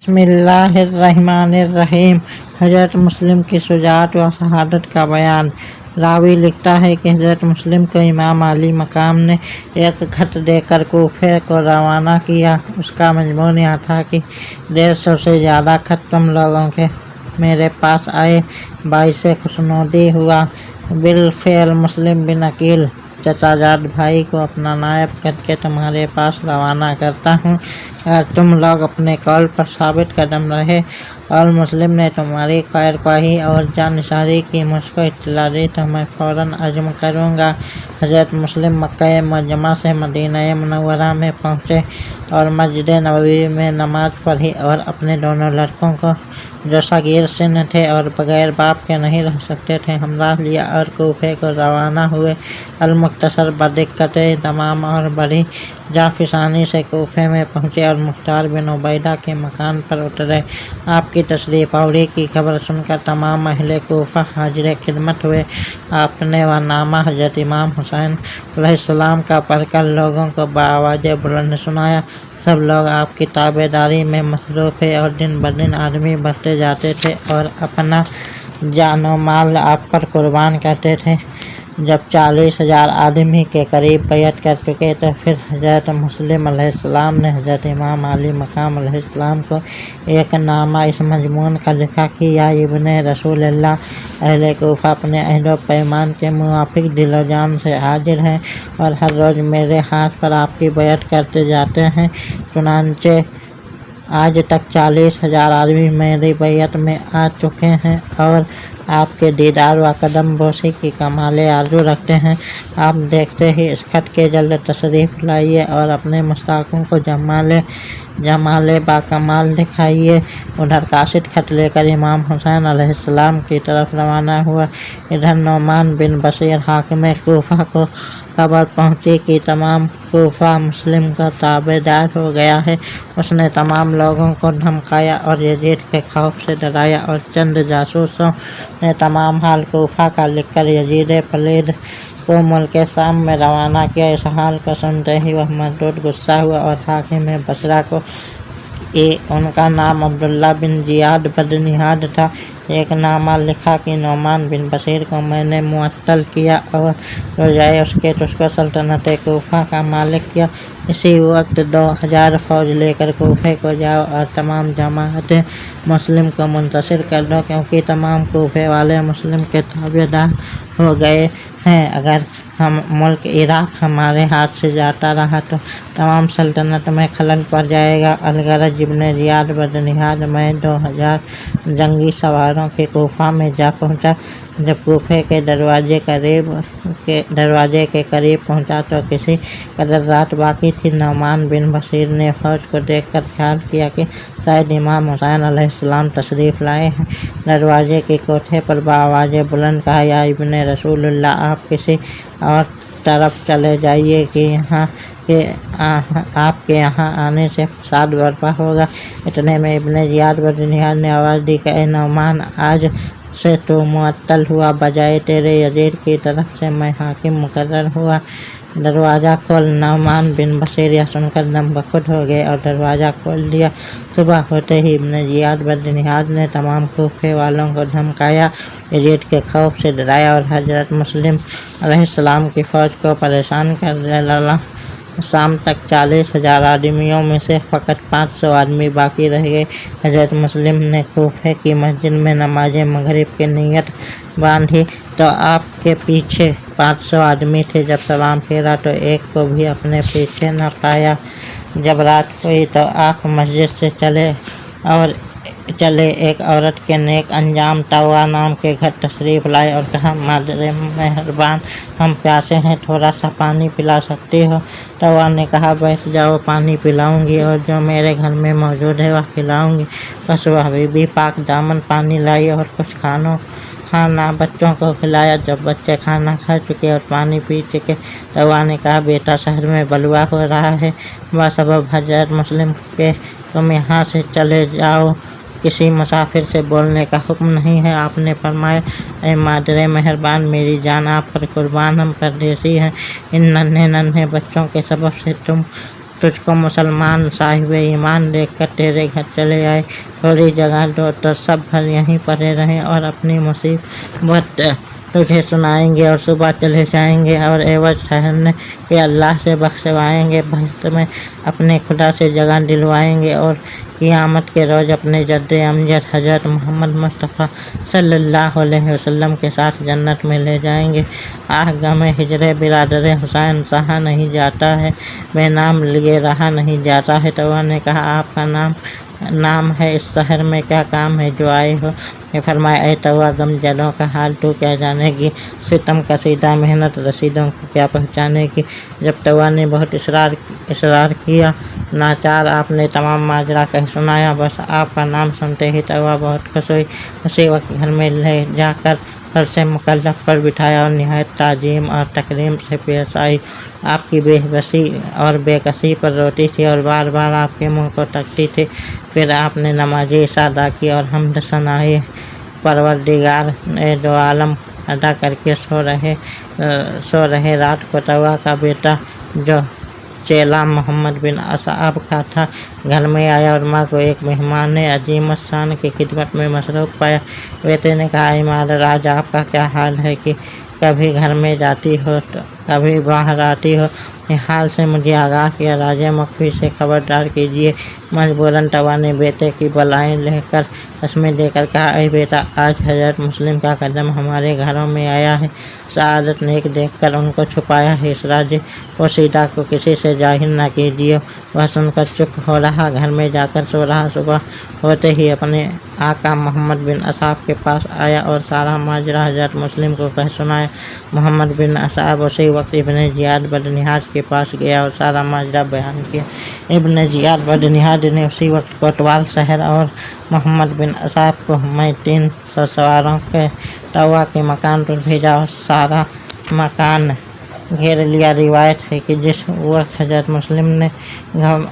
बिस्मिल्लाहिर्रहमानिर्रहीम। हज़रत मुस्लिम की शुजाअत व शहादत का बयान। रावी लिखता है कि हज़रत मुस्लिम को इमाम अली मकाम ने एक खत देकर कूफे को रवाना किया। उसका मजमून यह था कि 150 से ज़्यादा खत तुम लोगों के मेरे पास आए, बाइसे खुशनुदी हुआ। बिलफ़ेल मुस्लिम बिन अकील चचाजाद भाई को अपना नायब करके तुम्हारे पास रवाना करता हूँ। अगर तुम लोग अपने कौल पर साबित कदम रहे और मुस्लिम ने तुम्हारी खैरख्वाही और जानिसारी की मुझको इत्तला दी तो मैं फ़ौरन अज़्म करूँगा। हज़रत मुस्लिम मक्का मुअज़्ज़मा से मदीना मुनव्वरा में पहुँचे और मस्जिद नबवी में नमाज पढ़ी और अपने दोनों लड़कों को, जो सगीर सिन थे और बग़ैर बाप के नहीं रह सकते थे, हमराह लिया और कूफे को रवाना हुए। अल-मुख्तसर बदिक्कतें तमाम और बड़ी जाफिसानी से कूफे में पहुँचे और मुख्तार बिन उबैदा के मकान पर उतरे। आपकी तशरीफ़ आवरी की खबर सुनकर तमाम अहले कूफा हाजिर खिदमत हुए। आपने वह नामा हज़रत इमाम हुसैन अलैहिस्सलाम का पढ़कर लोगों को बाआवाज़ बुलंद सुनाया। सब लोग आपकी ताबेदारी में मसरूफ़ थे और दिन ब दिन आदमी बढ़ते जाते थे और अपना जान व माल आप पर कुर्बान करते थे। जब 40,000 आदमी के करीब बैयत कर चुके तो फिर हज़रत मुस्लिम अलैहिस्सलाम ने हज़रत इमाम अली मकाम अलैहिस्सलाम को एक नामा इस मजमून का लिखा कि या इब्ने रसूलल्लाह, अहले कूफा अपने अहद व पैमान के मुवाफ़िक़ दिलो जान से हाजिर हैं और हर रोज़ मेरे हाथ पर आपकी बैयत करते जाते हैं। चुनांचे आज तक 40,000 आदमी मेरी बैयत में आ चुके हैं और आपके दीदार व कदम बोसी की कमाले आरज़ू रखते हैं। आप देखते ही इस खत के जल्द तशरीफ़ लाइए और अपने मुस्ताकों को जमाले बाकमाल दिखाइए। उधर कासिद खत लेकर इमाम हुसैन अलैहिस्सलाम की तरफ रवाना हुआ। इधर नौमान बिन बशीर हाकिम कूफा को खबर पहुँची कि तमाम कूफा मुस्लिम का ताबेदार हो गया है। उसने तमाम लोगों को धमकाया और यजीद के खौफ से डराया और चंद जासूसों ने तमाम हाल कूफा का लिखकर यजीद पलीद को मुल्क शाम में रवाना किया। इस हाल को सुनते ही वह मरदूद गुस्सा हुआ और हाकिम बसरा को, उनका नाम अब्दुल्ला बिन जियाद बदनिहाद था, एक नामा लिखा कि नौमान बिन बशीर को मैंने मुअत्तल किया और रोजाए उसके तुझको सल्तनत कूफा का मालिक किया। इसी वक्त 2000 फ़ौज लेकर कूफे को जाओ और तमाम जमाअत मुस्लिम को मुंतशिर कर दो, क्योंकि तमाम कूफे वाले मुस्लिम के ताबेदार हो गए हैं। अगर हम मुल्क इराक़ हमारे हाथ से जाता रहा तो तमाम सल्तनत में खलल पड़ जाएगा। अलगरज इब्ने जियाद बदनिहाद मैं 2000 जंगी सवारों के कूफा में जा पहुँचा। जब कूफे के दरवाजे के करीब पहुँचा तो किसी कदर रात बाकी थी। नौमान बिन बशीर ने फ़ौज को देखकर ख्याल किया कि शायद इमाम हुसैन अलैहिस्सलाम तशरीफ़ लाए हैं। दरवाजे के कोठे पर बाआवाज़ बुलंद कहा, या इब्ने रसूलुल्लाह, आप किसी और तरफ चले जाइए कि आपके यहाँ आने से फसाद बर्पा होगा। इतने में इब्ने जियाद बदनिहाद ने आवाज़ दी कि ए नौमान, आज से तो मुअत्तल हुआ, बजाए तेरे यजीद की तरफ से मैं हाकिम मुकर्रर हुआ। दरवाज़ा खोल। नौमान बिन बशीर यह सुनकर दम बखुद हो गए और दरवाज़ा खोल दिया। सुबह होते ही इब्ने जियाद बदनिहाद ने तमाम कूफे वालों को धमकाया, यजीद के खौफ से डराया और हज़रत मुस्लिम अलैहिस्सलाम की फ़ौज को परेशान कर डाला। शाम तक 40,000 आदमियों में से फ़कत 500 आदमी बाकी रह गए। हज़रत मुस्लिम ने कूफे की मस्जिद में नमाज मगरिब की नीयत बांधी तो आपके पीछे 500 आदमी थे। जब सलाम फेरा तो एक को भी अपने पीछे न पाया। जब रात हुई तो आप मस्जिद से चले एक औरत के नेक अंजाम तवा नाम के घर तशरीफ़ लाए और कहा, मादरे मेहरबान, हम प्यासे हैं, थोड़ा सा पानी पिला सकती हो? तवा ने कहा, बैठ जाओ, पानी पिलाऊंगी और जो मेरे घर में मौजूद है वह खिलाऊंगी। बस वह बीबी पाक दामन पानी लाई और कुछ खाना बच्चों को खिलाया। जब बच्चे खाना खा चुके और पानी पी चुके, तवा ने कहा, बेटा, शहर में बलवा हो रहा है, बसबब हज़रत मुस्लिम के तुम यहाँ से चले जाओ, किसी मुसाफिर से बोलने का हुक्म नहीं है। आपने फरमाया, ऐ मादरे मेहरबान, मेरी जान आप पर कुर्बान, हम परदेसी हैं। इन नन्हे नन्हे बच्चों के सबब से तुम تجھ کو مسلمان صاحب ایمان دیکھ کر تیرے گھر چلے آئے، تھوڑی جگہ دو تو سب بھر یہیں پڑے رہیں اور اپنی مصیبت تجھے سنائیں گے اور صبح چلے جائیں گے اور عوض ٹھہرنے کے اللہ سے بخشوائیں گے، بہشت میں اپنے خدا سے جگہ دلوائیں گے اور قیامت کے روز اپنے جد امجد حضرت محمد مصطفیٰ صلی اللہ علیہ وسلم کے ساتھ جنت میں لے جائیں گے۔ آہ غم ہجر برادر حسین سہا نہیں جاتا ہے، بے نام لیے رہا نہیں جاتا ہے۔ توا نے کہا آپ کا نام ہے، اس شہر میں کیا کام ہے جو آئے ہو؟ نے فرمایا اے توا غم جدوں کا حال تو کیا جانے گی، ستم کشیدہ محنت رسیدوں کو کیا پہچانے گی۔ جب توا نے بہت اصرار کیا، ناچار آپ نے تمام ماجرا کہہ سنایا۔ بس آپ کا نام سنتے ہی توا بہت خوش ہوئی، اسی وقت گھر میں لے جا کر فرش مکلف پر بٹھایا اور نہایت تعظیم اور تکریم سے پیش آئی۔ آپ کی بے بسی اور بے کسی پر روتی تھی اور بار بار آپ کے منہ کو تکتی تھی۔ پھر آپ نے نماز عشاء ادا کی اور حمد ثنائے پروردگار دو عالم ادا کر کے سو رہے۔ رات کو توا کا بیٹا جو چیلا محمد بن اصعب کا تھا گھر میں آیا اور ماں کو ایک مہمان عظیم الشان کی خدمت میں مصروف پایا۔ بیٹے نے کہا اے مادر، آج آپ کا کیا حال ہے کہ کبھی گھر میں جاتی ہو تو کبھی باہر آتی ہو؟ اس حال سے مجھے آگاہ کیا، راز مخفی سے خبردار کیجیے۔ مجبوراً توا نے بیٹے کی بالائیں لے کر قسمیں دے کر کہا اے بیٹا، آج حضرت مسلم کا قدم ہمارے گھروں میں آیا ہے، سعادت نیک دیکھ کر ان کو چھپایا ہے، اس راز پوشیدہ کو کسی سے ظاہر نہ کیجیے۔ وہ سن کر چپ ہو رہا، گھر میں جا کر سو رہا۔ صبح ہوتے ہی اپنے آقا محمد بن اصعب کے پاس آیا اور سارا ماجرا حضرت مسلم کو کہہ سنایا۔ محمد بن اصعب اسی وقت ابن زیاد بدنہاد کے پاس گیا اور سارا ماجرا بیان کیا۔ ابن زیاد بدنہاد نے اسی وقت کوتوال شہر اور محمد بن اصعب کو میں 300 سواروں کے توا کے مکان پر بھیجا اور سارا مکان گھیر لیا۔ روایت ہے کہ جس وقت حضرت مسلم نے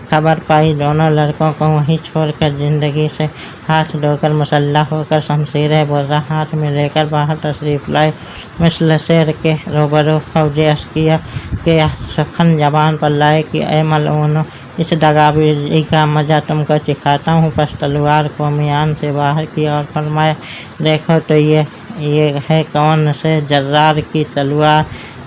خبر پائی، دونوں لڑکوں کو وہیں چھوڑ کر زندگی سے ہاتھ دھو کر مسلح ہو کر شمشیر برہ ہاتھ میں لے کر باہر تشریف لائے۔ مثل شیر کے روبرو فوج عسکریہ کے سخن زبان پر لائے کہ اے ملعونو، اس دغابازی کا مزہ تم کو چکھاتا ہوں۔ پس تلوار کو میان سے باہر کیا اور فرمایا دیکھو تو یہ ہے کون سے جرار کی تلوار،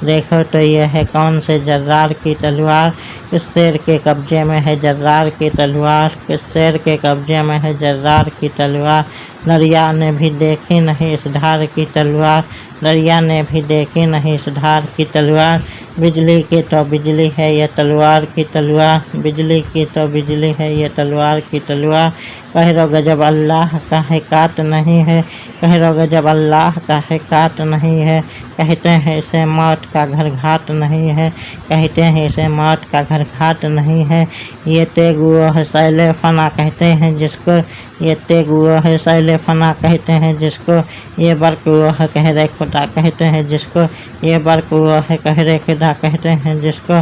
دیکھو تو یہ ہے کون سے جرار کی تلوار، کس شیر کے قبضے میں ہے جرار کی تلوار، کس شیر کے قبضے میں ہے جرار کی تلوار۔ دریا نے بھی دیکھی نہیں اس دھار کی تلوار، دریا نے بھی دیکھی نہیں اس دھار کی تلوار۔ بجلی کی تو بجلی ہے یہ تلوار کی تلوار، بجلی کی تو بجلی ہے یہ تلوار کی تلوار۔ کہہ گجب اللہ کا ہے کاٹ نہیں ہے، کہہ گجب اللہ کا ہے کاٹ نہیں ہے، کہتے ہیں اسے موت کا گھر گھاٹ نہیں ہے، کہتے ہیں اسے موت کا گھر گھاٹ نہیں ہے۔ یہ تیغ وہ ہے سیل فنا کہتے ہیں جس کو، یہ تیغ وہ ہے سیل فنا کہتے ہیں جس کو، یہ برق وہ ہے قہر خدا کہتے ہیں جس کو، یہ برق وہ ہے قہر خدا کہتے ہیں جس کو،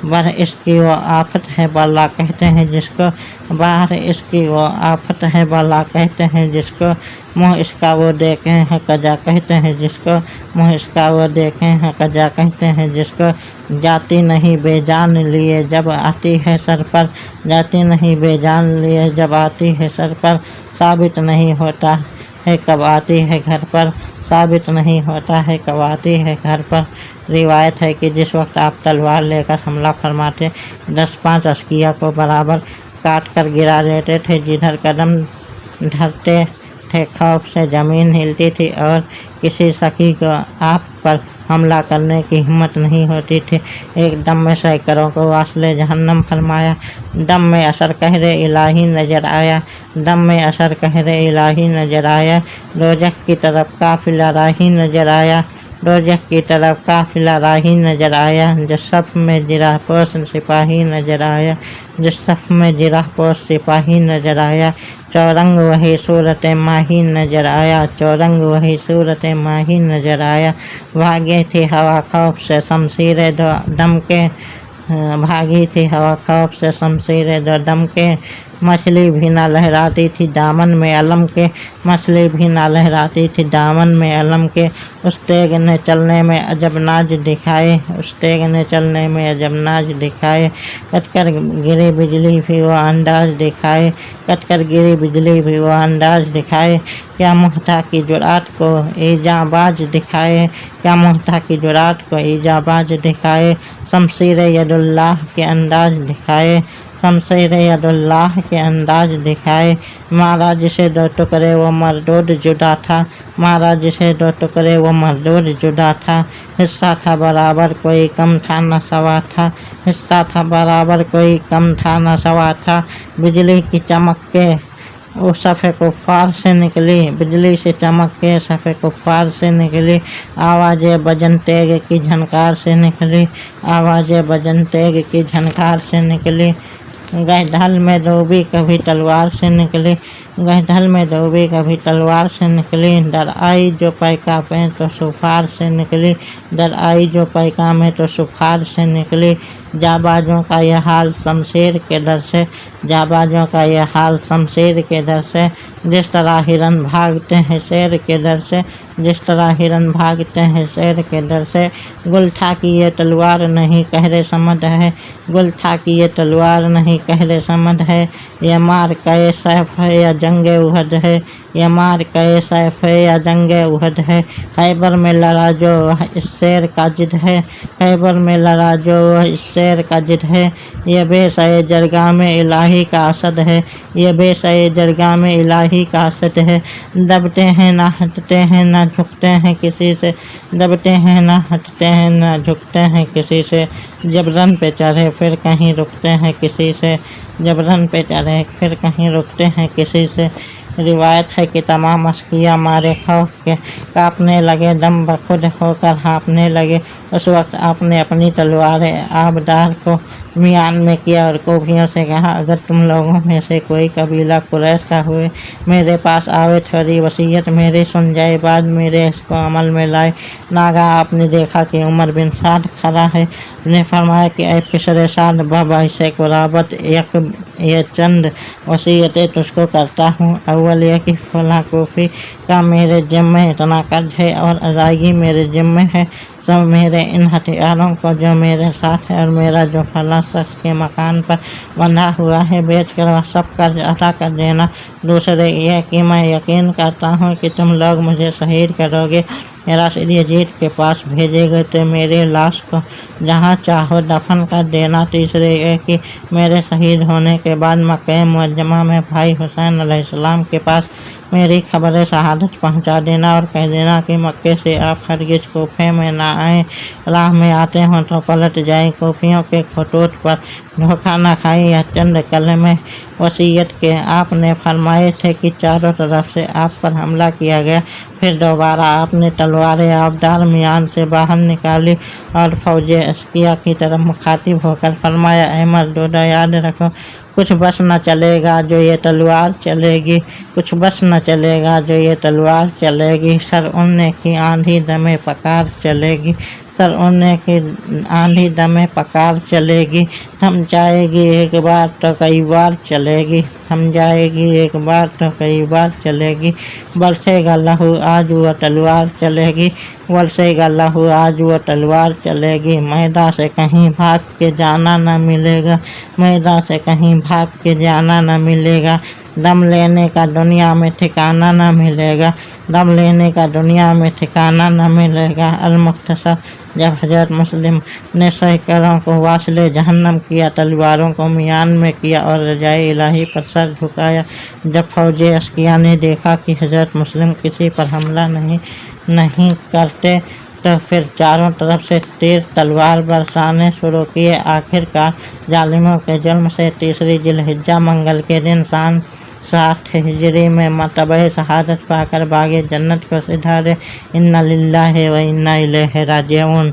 بر اس کی وہ آفت ہے بلا کہتے ہیں جس کو، باہر اس کی وہ آفت ہے بلا کہتے ہیں جس کو، منہ اس کا وہ دیکھے ہیں قجا کہتے ہیں جس کو، منہ اس کا وہ دیکھے ہیں قجا کہتے ہیں جس کو۔ جاتی نہیں بے جان لیے جب آتی ہے سر پر، جاتی نہیں بے جان لیے جب آتی ہے سر پر، ثابت نہیں ہوتا ہے کب آتی ہے گھر پر، ثابت نہیں ہوتا ہے کب آتی ہے گھر پر۔ روایت ہے کہ جس وقت آپ تلوار لے کر حملہ فرماتے، 10-5 عسکریہ کو برابر کاٹ کر گرا دیتے تھے۔ جدھر قدم دھرتے تھے خوف سے زمین ہلتی تھی اور کسی سخی کو آپ پر حملہ کرنے کی ہمت نہیں ہوتی تھی۔ ایک دم میں سینکڑوں کو واصل جہنم فرمایا، دم میں اثر قہر الہی نظر آیا، دم میں اثر قہر الہی نظر آیا، دوزخ کی طرف قافلہ راہی نظر آیا، دوزخ کی طرف قافلہ راہی نظر آیا، جس صف میں جرح پوش سپاہی نظر آیا، جس صف میں جرح پوش سپاہی نظر آیا، چورنگ وہی صورت ماہی نظر آیا، چورنگ وہی صورت ماہی نظر آیا۔ بھاگی تھی ہوا خوف سے شمشیر دو دم کے، بھاگی تھی ہوا خوف سے شمشیر دو دم کے، मछली भी ना लहराती थी दामन में अलम के, मछली भी ना लहराती थी दामन में अलम के। उस तेग ने चलने में अजब नाज दिखाए, उस तेग ने चलने में अजब नाज दिखाए। कटकर गिरी बिजली भी वो अंदाज दिखाए, कटकर गिरी बिजली भी वो अंदाज दिखाए। क्या मुहता की जुरात को ईजाबाज दिखाए, क्या मुहता की जुरात को ईजाबाज दिखाए। शमशीर यदुल्लाह के अंदाज दिखाए, शमशीर यदुल्लाह के अंदाज दिखाए। मारा जिसे दो टुकड़े वो मरदूद जुदा था, मारा जिसे दो टुकड़े वो मरदूद जुदा था। हिस्सा था बराबर कोई कम था न सवा था, हिस्सा था बराबर कोई कम था न सवा था। बिजली की चमक के वो सफ़े कुफ़ार से निकली, बिजली से चमक के सफ़े कुफ़ार से निकली। आवाज़ें बजन तेग की झनकार से निकली, आवाज़ें बजन तेग की झनकार से निकली। गए ढल में डूबी कभी तलवार से निकली, गए ढल में डूबी कभी तलवार से निकली। डर आई जो पैका में तो सुफार से निकली, डर आई जो पैका में तो सुफार से निकली। जाबाजों का यह हाल शमशीर के डर से, जाबाजों का यह हाल शमशीर के डर से। जिस तरह हिरन भागते हैं शेर के डर से, जिस तरह हिरन भागते हैं शेर के डर से। गुल था कि ये तलवार नहीं कहरे समद है, गुल था कि ये तलवार नहीं कहरे समद है। ये मार कए सैफ है या जंगे उहद है, ये मार कए सैफ है या जंगे उहद है। खैबर में लड़ा जो इस शेर का जिद है, खैबर में लड़ा जो इस शेर का जिद है। ये बेसए जरगा में इलाही का असद है, ये बेसए जरगा में इलाही का असद है। दबते हैं ना हटते हैं ना झुकते हैं किसी से, दबते हैं ना हटते हैं ना झुकते हैं किसी से। जब रन पे चढ़े फिर कहीं रुकते हैं किसी से, जब रन पे चढ़े फिर कहीं रुकते हैं किसी से। रिवायत है कि तमाम अस्किया मारे खौफ के कांपने लगे, दम बखुद होकर हाँपने लगे। उस वक्त आपने अपनी तलवारें आबदार को मियान में किया और कोफियों से कहा, अगर तुम लोगों में से कोई कबीला कुरैश का हुए मेरे पास आवे, थोड़ी वसीयत मेरी सुन जाए, बाद मेरे इसको अमल में लाए। नागा आपने देखा कि उमर बिन साद खड़ा है, ने फरमाया कि ऐ पिसरे साद बाबा से कुराबत ये चंद वसीयतें तुझको करता हूँ। अव्वल यह कि फला कोफी का मेरे जिम्मे इतना कर्ज है और अदायगी मेरे जिम्मे है। सब मेरे इन हथियारों को जो मेरे साथ है और मेरा जो फला शख्स के मकान पर बंधा हुआ है बेच कर वह सब कर्ज अदा कर देना। दूसरे यह कि मैं यकीन करता हूँ कि तुम लोग मुझे शहीद करोगे, राशिद यजीद के पास भेजेगे तो मेरी लाश को जहाँ चाहो दफन कर देना। तीसरे ये कि मेरे शहीद होने के बाद मक्का मुअज्जमा में भाई हुसैन अलैहिस्सलाम के पास मेरी खबर शहादत पहुँचा देना और कह देना कि मक्के से आप हरगिज़ कोफे में ना आए, राह में आते हों तो पलट जाए। कोफियों के खतूत पर धोखा न खाई। यह चंद कलमे वसीयत के आपने फरमाए थे कि चारों तरफ से आप पर हमला किया गया। फिर दोबारा आपने तलवारें आबदार मियान से बाहर निकाली और फौज अस्किया की तरफ मुखातिब होकर फरमाया, अहमद दोदा याद रखो, कुछ बस न चलेगा जो ये तलवार चलेगी, कुछ बस न चलेगा जो ये तलवार चलेगी। सर उड़ने की आंधी दमे पकार चलेगी, सर उड़ने की आंधी दमे पकार चलेगी। थम जाएगी एक बार तो कई बार चलेगी, थम जाएगी एक बार तो कई बार चलेगी। बरसेगा लहू आज वो तलवार चलेगी, बरसेगा लहू आज वो तलवार चलेगी। मैदान से कहीं भाग के जाना न मिलेगा, मैदान से कहीं भाग के जाना न मिलेगा। दम लेने का दुनिया में ठिकाना न मिलेगा, दम लेने का दुनिया में ठिकाना न मिलेगा। अल-मुख्तसर जब हज़रत मुस्लिम ने सैकड़ों को वासिले जहन्नम किया, तलवारों को मियान में किया और रजाए इलाही पर सर झुकाया। जब फौज अस्किया ने देखा कि हज़रत मुस्लिम किसी पर हमला नहीं करते तो फिर चारों तरफ से तीर तलवार बरसाने शुरू किए। आखिरकार जालिमों के जुल्म से तीसरी जिलहिज्जा मंगल के दिन सन 60 हिजरी में मतबे शहादत पाकर बागे जन्नत को सिधारे। इन्ना लिल्लाहि व इन्ना इलैहि राजिऊन।